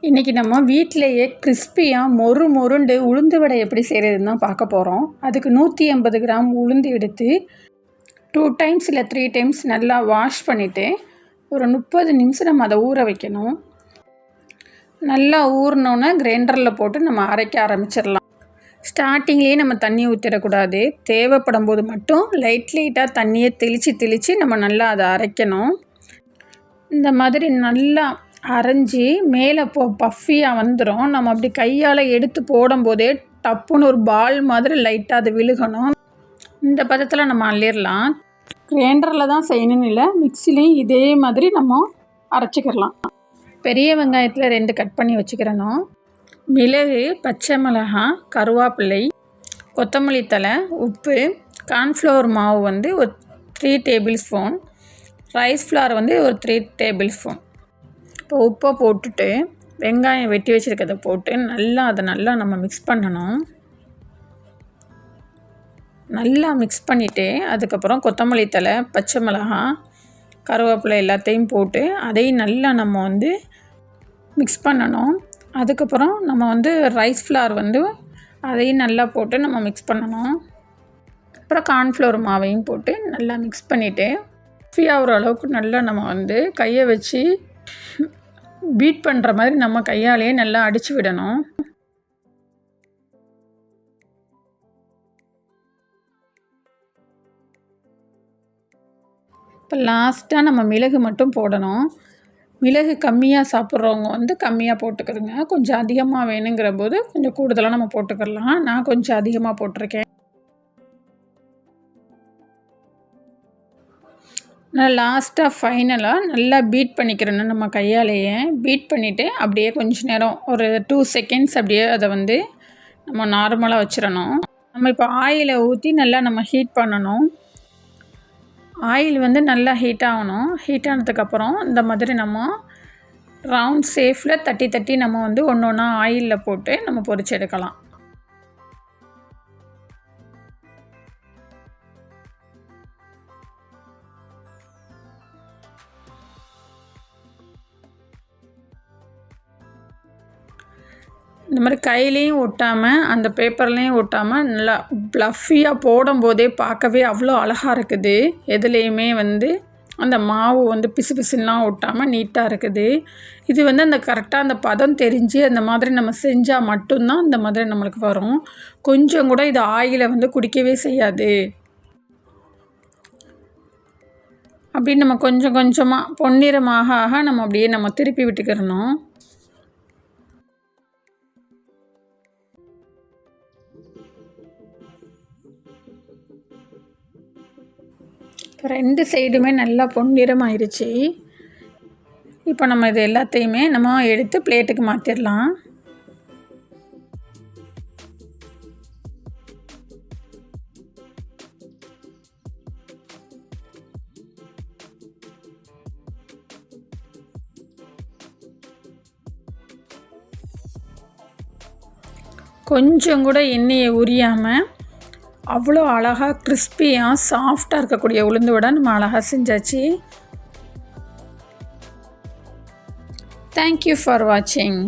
இன்றைக்கி நம்ம வீட்டிலையே கிறிஸ்பியாக மொறு மொருண்டு உளுந்து வடை எப்படி செய்கிறதுன்னு தான் பார்க்க போகிறோம். அதுக்கு 180 கிராம் உளுந்து எடுத்து 2 டைம்ஸ் இல்லை 3 டைம்ஸ் நல்லா வாஷ் பண்ணிவிட்டு ஒரு 30 நிமிஷம் நம்ம அதை ஊற வைக்கணும். நல்லா ஊறினோன்னே கிரைண்டரில் போட்டு நம்ம அரைக்க ஆரம்பிச்சிடலாம். ஸ்டார்டிங்லேயே நம்ம தண்ணி ஊற்றிடக்கூடாது. தேவைப்படும் போது மட்டும் லைட்டாக தண்ணியை தெளித்து நம்ம நல்லா அதை அரைக்கணும். இந்த மாதிரி நல்லா அரைஞ்சி மேலே பஃபியாக வந்துடும். நம்ம அப்படி கையால் எடுத்து போடும்போதே டப்புன்னு ஒரு பால் மாதிரி லைட்டாக அது விழுகணும். இந்த பதத்தில் நம்ம அள்ளிடலாம். கிரைண்டரில் தான் செய்யணும்னு இல்லை, மிக்சிலையும் இதே மாதிரி நம்ம அரைச்சிக்கிடலாம். பெரிய வெங்காயத்தில் 2 கட் பண்ணி வச்சுக்கிறணும். மிளகு, பச்சை மிளகாய், கருவேப்பிலை, கொத்தமல்லி தழை, உப்பு, கார்ன்ஃப்ளவர் மாவு ஒரு 3 டேபிள் ஸ்பூன், ரைஸ் ஃப்ளார் ஒரு 3 டேபிள் ஸ்பூன். இப்போ உப்பை போட்டுட்டு வெங்காயம் வெட்டி வச்சுருக்கதை போட்டு அதை நல்லா நம்ம மிக்ஸ் பண்ணணும். நல்லா மிக்ஸ் பண்ணிவிட்டு அதுக்கப்புறம் கொத்தமல்லி தழை, பச்சை மிளகாய், கருவேப்பிலை எல்லாத்தையும் போட்டு அதையும் நல்லா நம்ம மிக்ஸ் பண்ணணும். அதுக்கப்புறம் நம்ம ரைஸ் ஃப்ளார் அதையும் நல்லா போட்டு நம்ம மிக்ஸ் பண்ணணும். அப்புறம் கார்ன்ஃப்ளவர் மாவையும் போட்டு நல்லா மிக்ஸ் பண்ணிவிட்டு ஃப்ரீயாக ஓரளவுக்கு நல்லா நம்ம கையை வச்சு பீட் பண்ணுற மாதிரி நம்ம கையாலேயே நல்லா அடித்து விடணும். இப்போ லாஸ்ட்டாக நம்ம மிளகு மட்டும் போடணும். மிளகு கம்மியாக சாப்பிட்றவங்க கம்மியாக போட்டுக்கிறதுங்க. கொஞ்சம் அதிகமாக வேணுங்கிற போது கொஞ்சம் கூடுதலாக நம்ம போட்டுக்கிடலாம். நான் கொஞ்சம் அதிகமாக போட்டிருக்கேன். நான் லாஸ்ட்டாக ஃபைனலாக நல்லா பீட் பண்ணிக்கிறேன்னு நம்ம கையாலேயே பீட் பண்ணிவிட்டு அப்படியே கொஞ்சம் நேரம் ஒரு 2 செகண்ட்ஸ் அப்படியே அதை நம்ம நார்மலாக வச்சிடணும். நம்ம இப்போ ஆயிலை ஊற்றி நல்லா நம்ம ஹீட் பண்ணணும். ஆயில் நல்லா ஹீட் ஆகணும். ஹீட் ஆனதுக்கப்புறம் இந்த மாதிரி நம்ம ரவுண்ட் ஷேப்பில் தட்டி நம்ம ஒன்று ஒன்றா ஆயிலில் போட்டு நம்ம பொரிச்சு எடுக்கலாம். இந்த மாதிரி கையிலையும் ஒட்டாமல் அந்த பேப்பர்லேயும் ஒட்டாமல் நல்லா ப்ளஃபியாக போடும்போதே பார்க்கவே அவ்வளோ அழகாக இருக்குது. எதுலேயுமே அந்த மாவு பிசு பிசுலாம் ஒட்டாமல் நீட்டாக இருக்குது. இது அந்த கரெக்டாக அந்த பதம் தெரிஞ்சு அந்த மாதிரி நம்ம செஞ்சால் மட்டும்தான் இந்த மாதிரி நம்மளுக்கு வரும். கொஞ்சம் கூட இது ஆயிலை குடிக்கவே செய்யாது. அப்படின்னு நம்ம கொஞ்சம் கொஞ்சமாக பொன்னிறமாக நம்ம அப்படியே நம்ம திருப்பி விட்டுக்கிறணும். இப்போ 2 சைடுமே நல்லா பொன்னிறம் ஆயிடுச்சு. இப்போ நம்ம இது எல்லாத்தையுமே நம்ம எடுத்து பிளேட்டுக்கு மாற்றிடலாம். கொஞ்சம் கூட எண்ணெயை உரியாமல் அவ்வளோ அழகாக கிறிஸ்பியாக சாஃப்டாக இருக்கக்கூடிய உளுந்து வடை நம்ம அழகாக செஞ்சாச்சு. தேங்க்யூ ஃபார் வாட்சிங்.